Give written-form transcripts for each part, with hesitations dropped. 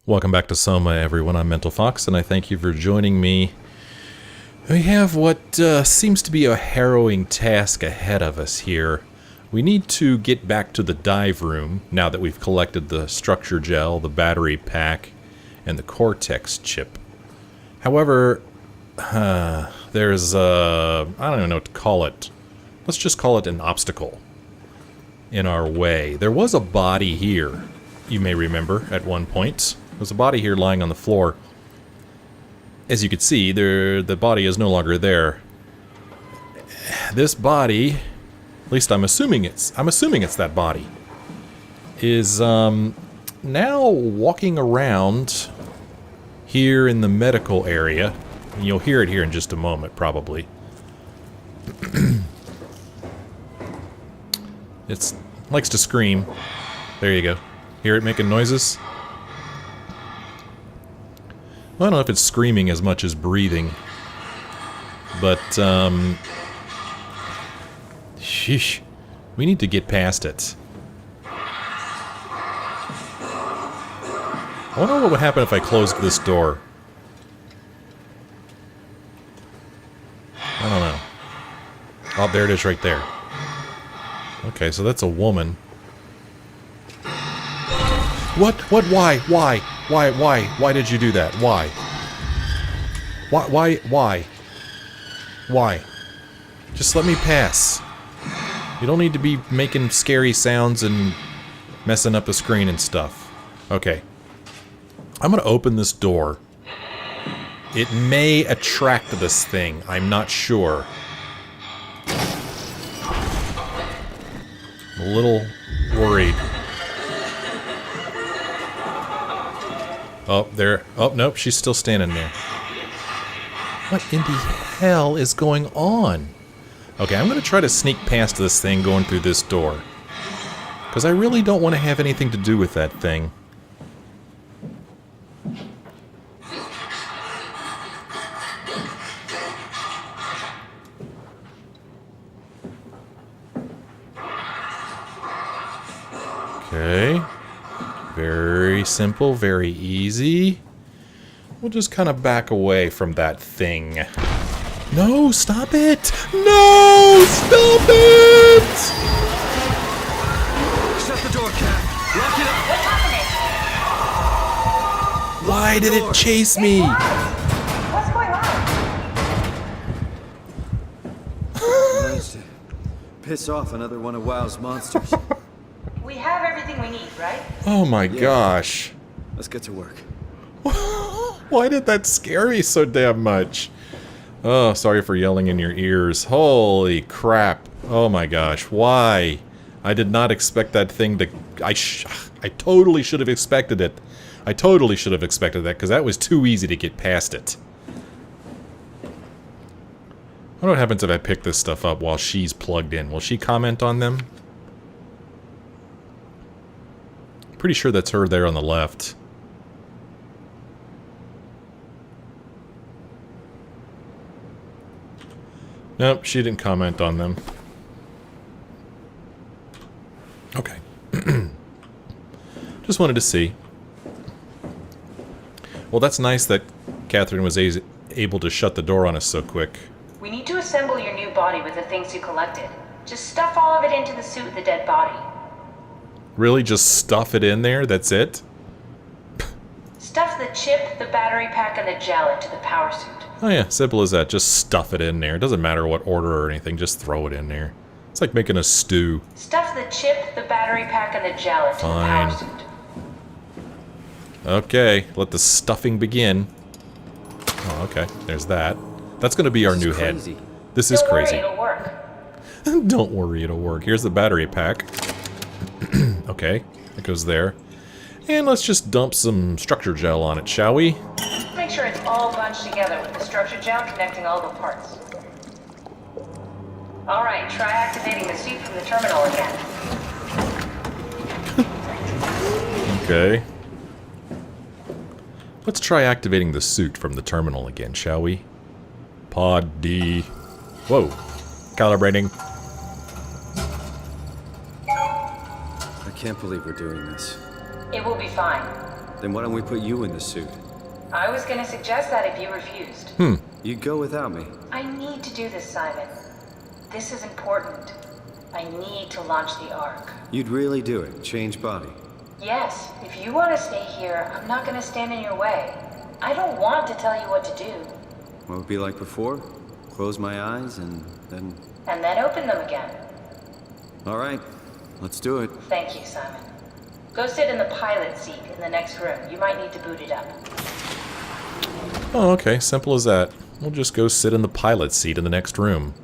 Welcome back to SOMA, everyone. I'm Mental Fox, and I thank you for joining me. We have what seems to be a harrowing task ahead of us here. We need to get back to the dive room, now that we've collected the structure gel, the battery pack, and the cortex chip. However, there's I don't even know what to call it. Let's just call it an obstacle in our way. There was a body here, you may remember, at one point. There's a body here lying on the floor. As you can see, the body is no longer there. This body, at least I'm assuming it's that body, is now walking around here in the medical area. And you'll hear it here in just a moment, probably. It likes to scream. There you go. Hear it making noises? Well, I don't know if it's screaming as much as breathing. But, sheesh. We need to get past it. I wonder what would happen if I closed this door. I don't know. Oh, there it is right there. Okay, so that's a woman. What? Why? Why did you do that? Why? Why? Just let me pass. You don't need to be making scary sounds and messing up the screen and stuff. Okay. I'm gonna open this door. It may attract this thing. I'm not sure. I'm a little worried. Oh, there. Oh, nope, she's still standing there. What in the hell is going on? Okay, I'm going to try to sneak past this thing going through this door. Because I really don't want to have anything to do with that thing. Okay. Very simple, very easy. We'll just kind of back away from that thing. No, stop it! No! Stop it! Shut the door, Cat. Lock it up. What's happening? Why did it chase me? What's going on? Managed to piss off another one of WoW's monsters. We have everything we need, right? Oh my gosh. Let's get to work. Why did that scare me so damn much? Oh, sorry for yelling in your ears. Holy crap. Oh my gosh. Why? I did not expect that thing to... I totally should have expected it. I totally should have expected that, because that was too easy to get past it. I wonder what happens if I pick this stuff up while she's plugged in. Will she comment on them? Pretty sure that's her there on the left. Nope, she didn't comment on them. Okay. Just wanted to see. Well, that's nice that Catherine was able to shut the door on us so quick. We need to assemble your new body with the things you collected. Just stuff all of it into the suit with the dead body. Really? Just stuff it in there? That's it? Stuff the chip, the battery pack, and the gel into the power suit. Oh yeah, simple as that. Just stuff it in there. It doesn't matter what order or anything, just throw it in there. It's like making a stew. Stuff the chip, the battery pack, and the gel into the power suit. Okay, let the stuffing begin. Oh, okay. There's that. That's gonna be our new head. This is crazy. Don't worry, it'll work. Don't worry, it'll work. Here's the battery pack. Okay, it goes there. And let's just dump some structure gel on it, shall we? Make sure it's all bunched together with the structure gel connecting all the parts. Alright, try activating the suit from the terminal again. Okay. Let's try activating the suit from the terminal again, shall we? Pod D. Whoa. Calibrating. I can't believe we're doing this. It will be fine. Then why don't we put you in the suit? I was gonna suggest that if you refused. You'd go without me. I need to do this, Simon. This is important. I need to launch the Ark. You'd really do it? Change body? Yes, if you want to stay here, I'm not gonna stand in your way. I don't want to tell you what to do. What would it be like before? Close my eyes and then... And then open them again. All right, let's do it. Thank you, Simon. Go sit in the pilot seat in the next room. You might need to boot it up. Oh, okay. Simple as that. We'll just go sit in the pilot seat in the next room.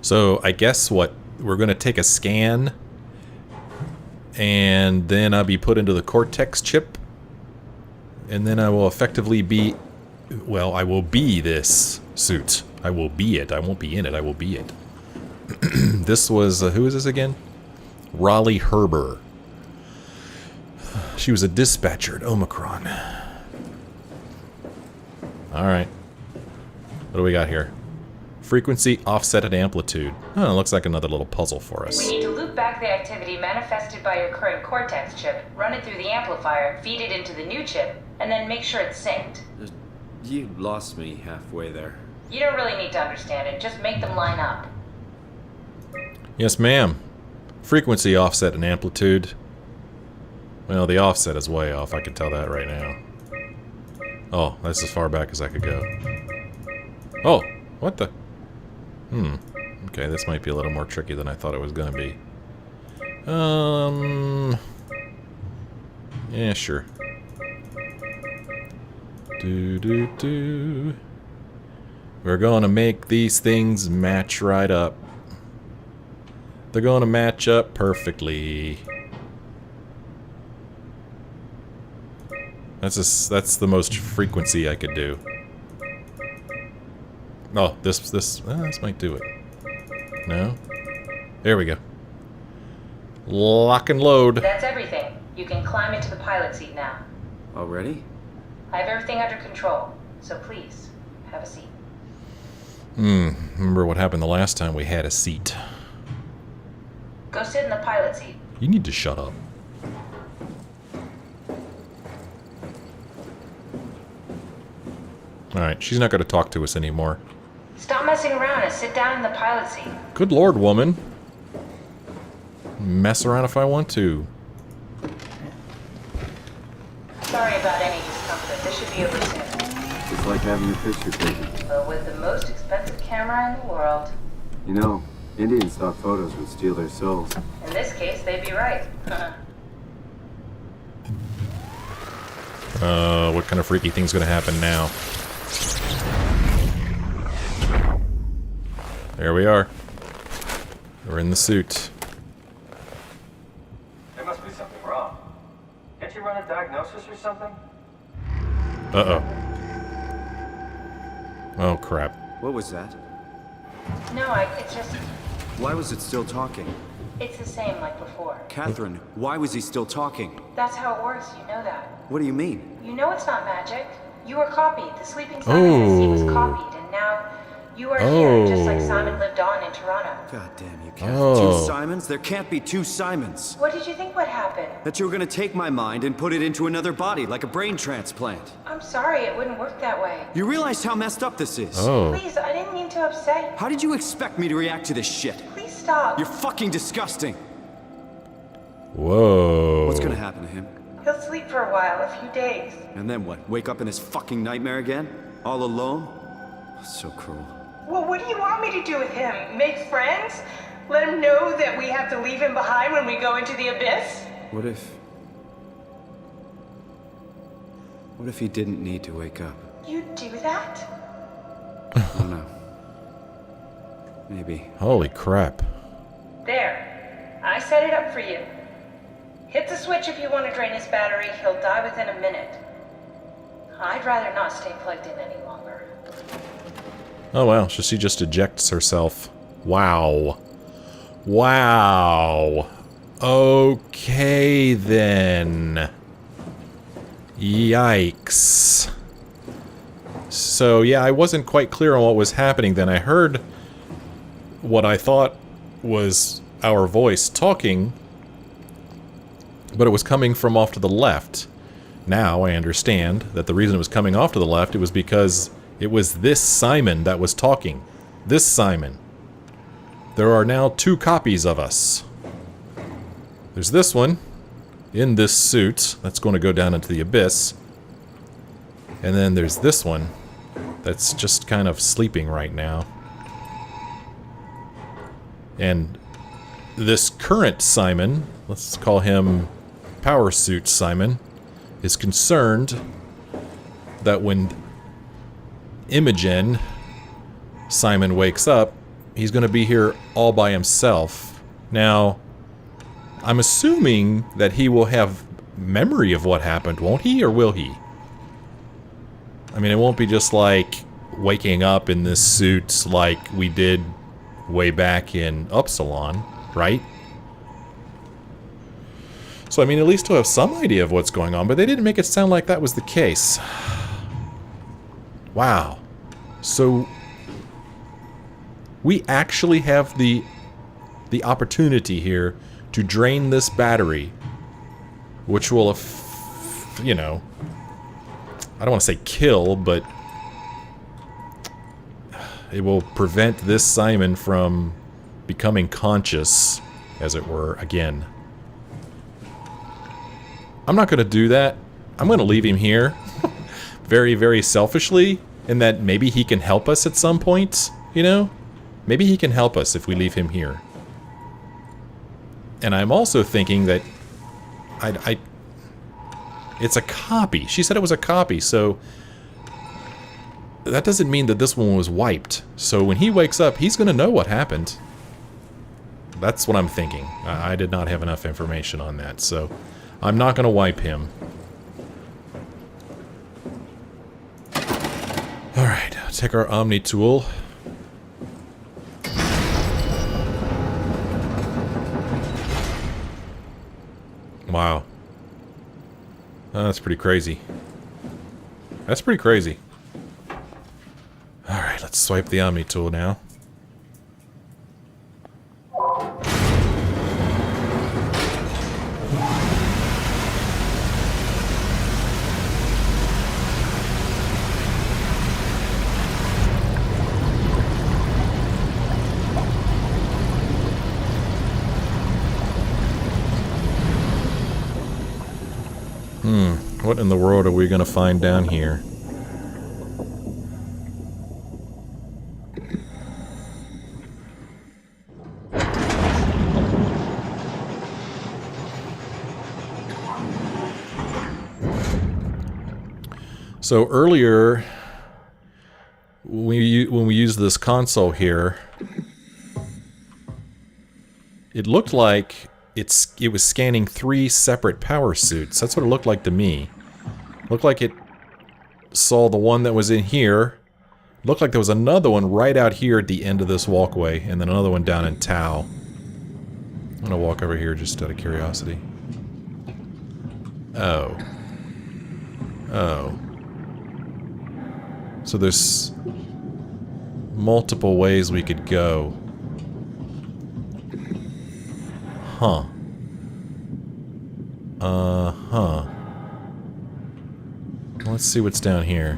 So, I guess what? We're going to take a scan, and then I'll be put into the Cortex chip, and then I will effectively be... Well, I will be this suit. I will be it. I won't be in it. I will be it. This was... who is this again? Raleigh Herber. She was a dispatcher at Omicron. Alright. What do we got here? Frequency, offset, and amplitude. Oh, it looks like another little puzzle for us. We need to loop back the activity manifested by your current Cortex chip, run it through the amplifier, feed it into the new chip, and then make sure it's synced. You lost me halfway there. You don't really need to understand it, just make them line up. Yes, ma'am. Frequency, offset, and amplitude. Well, the offset is way off, I can tell that right now. Oh, that's as far back as I could go. Oh, what the? Okay, this might be a little more tricky than I thought it was gonna be. Yeah, sure. We're gonna make these things match right up. They're gonna match up perfectly. That's the most frequency I could do. Oh, this might do it. No? There we go. Lock and load. That's everything. You can climb into the pilot seat now. Already? I have everything under control, so please, have a seat. Remember what happened the last time we had a seat. Go sit in the pilot seat. You need to shut up. Alright, she's not going to talk to us anymore. Stop messing around and sit down in the pilot seat. Good lord, woman. Mess around if I want to. Sorry about any discomfort. This should be over soon. It's like having your picture taken. But with the most expensive camera in the world. You know, Indian stock photos would steal their souls. In this case, they'd be right. What kind of freaky thing's gonna happen now? There we are. We're in the suit. There must be something wrong. Can't you run a diagnosis or something? Uh-oh. Oh, crap. What was that? No, it's just... Why was it still talking? It's the same like before. Catherine, why was he still talking? That's how it works, you know that. What do you mean? You know it's not magic. You were copied. The sleeping Simon in the sea was copied, and now you are here, just like Simon lived on in Toronto. God damn you, Catherine. Two Simons? There can't be two Simons. What did you think would happen? That you were gonna take my mind and put it into another body, like a brain transplant. I'm sorry, it wouldn't work that way. You realize how messed up this is? Oh. Please, I didn't mean to upset you. How did you expect me to react to this shit? Please stop. You're fucking disgusting. Whoa. What's gonna happen to him? He'll sleep for a while, a few days. And then what? Wake up in this fucking nightmare again? All alone? So cruel. Well, what do you want me to do with him? Make friends? Let him know that we have to leave him behind when we go into the abyss? What if he didn't need to wake up? You'd do that? I don't know. Maybe. Holy crap. There. I set it up for you. Hit the switch if you want to drain his battery. He'll die within a minute. I'd rather not stay plugged in any longer. Oh well, so she just ejects herself. Wow. Wow. Okay then. Yikes. So yeah, I wasn't quite clear on what was happening then. I heard what I thought was our voice talking, but it was coming from off to the left. Now I understand that the reason it was coming off to the left, it was because it was this Simon that was talking. This Simon. There are now 2 copies of us. There's this one, in this suit, that's going to go down into the abyss. And then there's this one, that's just kind of sleeping right now. And this current Simon, let's call him Power Suit Simon, is concerned that when Imogen Simon wakes up, he's going to be here all by himself. Now, I'm assuming that he will have memory of what happened, won't he, or will he? I mean, it won't be just like waking up in this suit like we did way back in Upsilon, right? So, I mean, at least he'll have some idea of what's going on, but they didn't make it sound like that was the case. Wow. So, we actually have the opportunity here to drain this battery, which will, you know, I don't want to say kill, but it will prevent this Simon from becoming conscious, as it were, again. I'm not going to do that. I'm going to leave him here. Very, very selfishly, in that maybe he can help us at some point, you know? Maybe he can help us if we leave him here. And I'm also thinking that it's a copy. She said it was a copy, so that doesn't mean that this one was wiped. So when he wakes up, he's going to know what happened. That's what I'm thinking. I did not have enough information on that, so I'm not going to wipe him. Alright, take our Omni tool. Wow. That's pretty crazy. That's pretty crazy. Alright, let's swipe the Omni tool now. What in the world are we gonna find down here? So earlier, when we used this console here, it looked like it was scanning 3 separate power suits. That's what it looked like to me. Looked like it saw the one that was in here. Looked like there was another one right out here at the end of this walkway, and then another one down in Tau. I'm gonna walk over here just out of curiosity. Oh. Oh. So there's multiple ways we could go. Huh. Uh-huh. Let's see what's down here.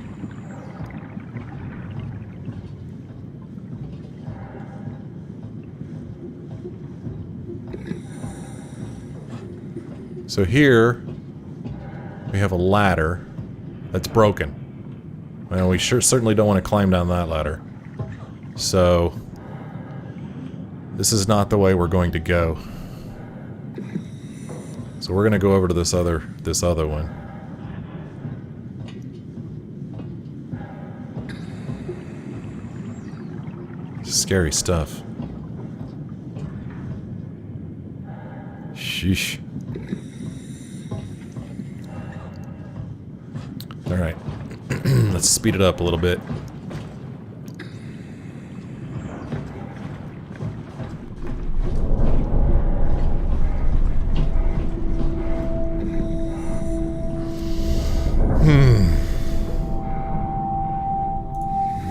So here, we have a ladder that's broken. Well, we certainly don't want to climb down that ladder. So, this is not the way we're going to go. So we're gonna go over to this other one. Scary stuff. Sheesh. Alright. Let's speed it up a little bit.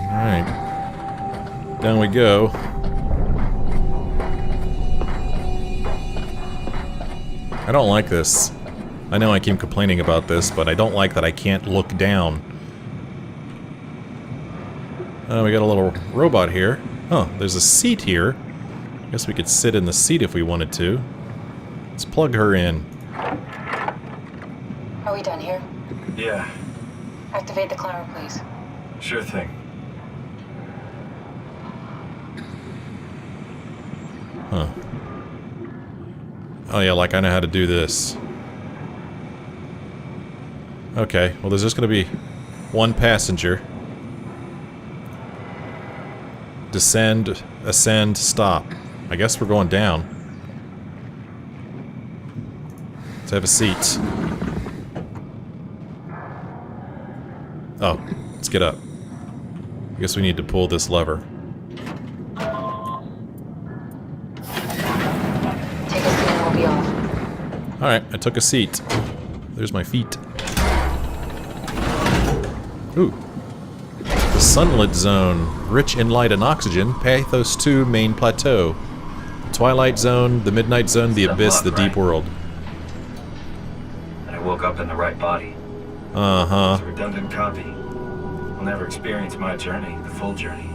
Alright. Down we go. I don't like this. I know I keep complaining about this, but I don't like that I can't look down. We got a little robot here. Oh, there's a seat here. I guess we could sit in the seat if we wanted to. Let's plug her in. Are we done here? Yeah, Activate the climber, please. sure thing. Huh. Oh yeah, like I know how to do this. Okay, well there's just gonna be one passenger. Descend, ascend, stop. I guess we're going down. Let's have a seat. Oh, let's get up. I guess we need to pull this lever. Take a seat and we'll be off. Alright, I took a seat. There's my feet. Ooh. The Sunlit Zone. Rich in light and oxygen. PATHOS-II main plateau. Twilight Zone, the Midnight Zone, the Abyss, the Deep World. And I woke up in the right body. Uh-huh. It's a redundant copy. I'll never experience my journey, the full journey.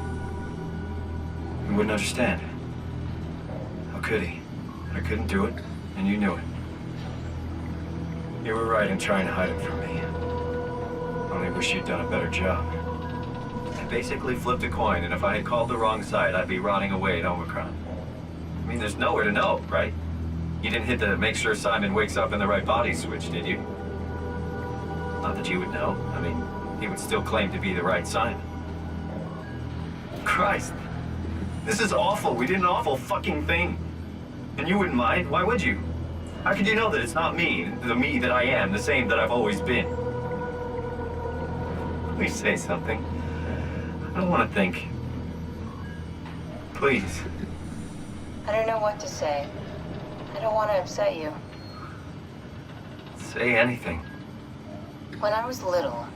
He wouldn't understand. How could he? I couldn't do it, and you knew it. You were right in trying to hide it from me. Only wish you'd done a better job. I basically flipped a coin, and if I had called the wrong side, I'd be rotting away at Omicron. I mean, there's nowhere to know, right? You didn't hit the make sure Simon wakes up in the right body switch, did you? Not that you would know. I mean, he would still claim to be the right Simon. Christ. This is awful. We did an awful fucking thing. And you wouldn't mind? Why would you? How could you know that it's not me, the me that I am, the same that I've always been? Please say something. I don't want to think. Please. I don't know what to say. I don't want to upset you. Say anything. When I was little,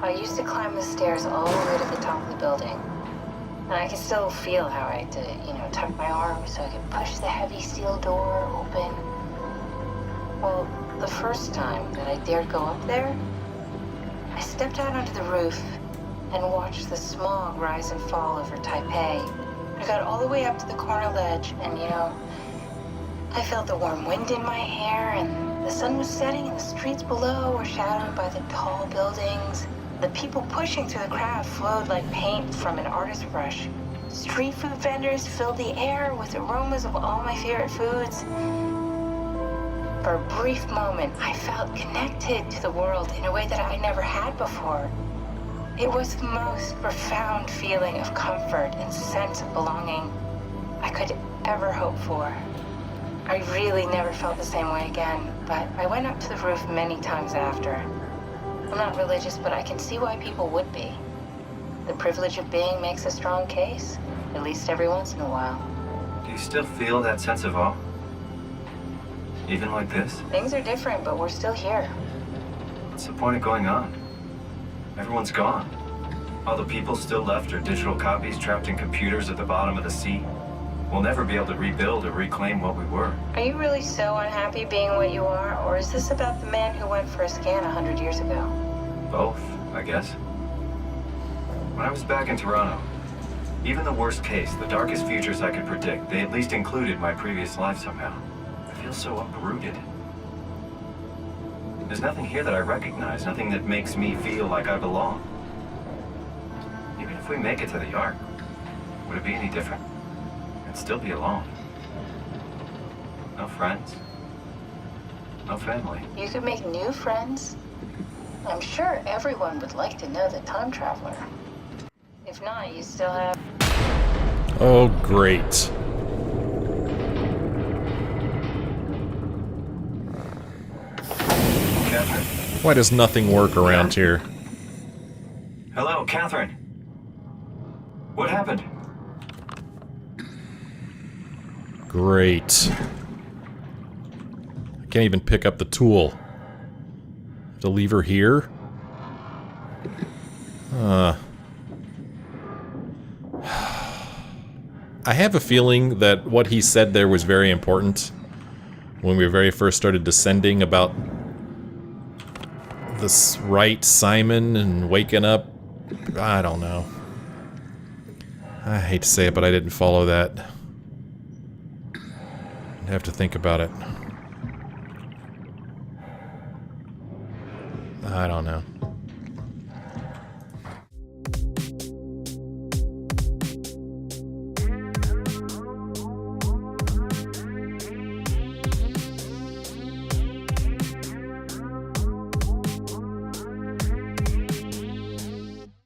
I used to climb the stairs all the way to the top of the building. And I can still feel how I had to, tuck my arms so I could push the heavy steel door open. Well, the first time that I dared go up there, I stepped out onto the roof and watched the smog rise and fall over Taipei. I got all the way up to the corner ledge and, I felt the warm wind in my hair and the sun was setting and the streets below were shadowed by the tall buildings. The people pushing through the crowd flowed like paint from an artist's brush. Street food vendors filled the air with aromas of all my favorite foods. For a brief moment, I felt connected to the world in a way that I never had before. It was the most profound feeling of comfort and sense of belonging I could ever hope for. I really never felt the same way again, but I went up to the roof many times after. I'm not religious, but I can see why people would be. The privilege of being makes a strong case, at least every once in a while. Do you still feel that sense of awe? Even like this? Things are different, but we're still here. What's the point of going on? Everyone's gone. All the people still left are digital copies trapped in computers at the bottom of the sea. We'll never be able to rebuild or reclaim what we were. Are you really so unhappy being what you are, or is this about the man who went for a scan 100 years ago? Both, I guess. When I was back in Toronto, even the worst case, the darkest futures I could predict, they at least included my previous life somehow. I feel so uprooted. There's nothing here that I recognize, nothing that makes me feel like I belong. Even if we make it to the Ark, would it be any different? I'd still be alone. No friends. No family. You could make new friends. I'm sure everyone would like to know the time traveler. If not, you still have... Oh, great. Catherine? Why does nothing work around here? Hello, Catherine. What happened? Great. I can't even pick up the tool. Have to leave her here? I have a feeling that what he said there was very important. when we very first started descending about this right Simon and waking up. I don't know. I hate to say it, but I didn't follow that. I'd have to think about it. I don't know.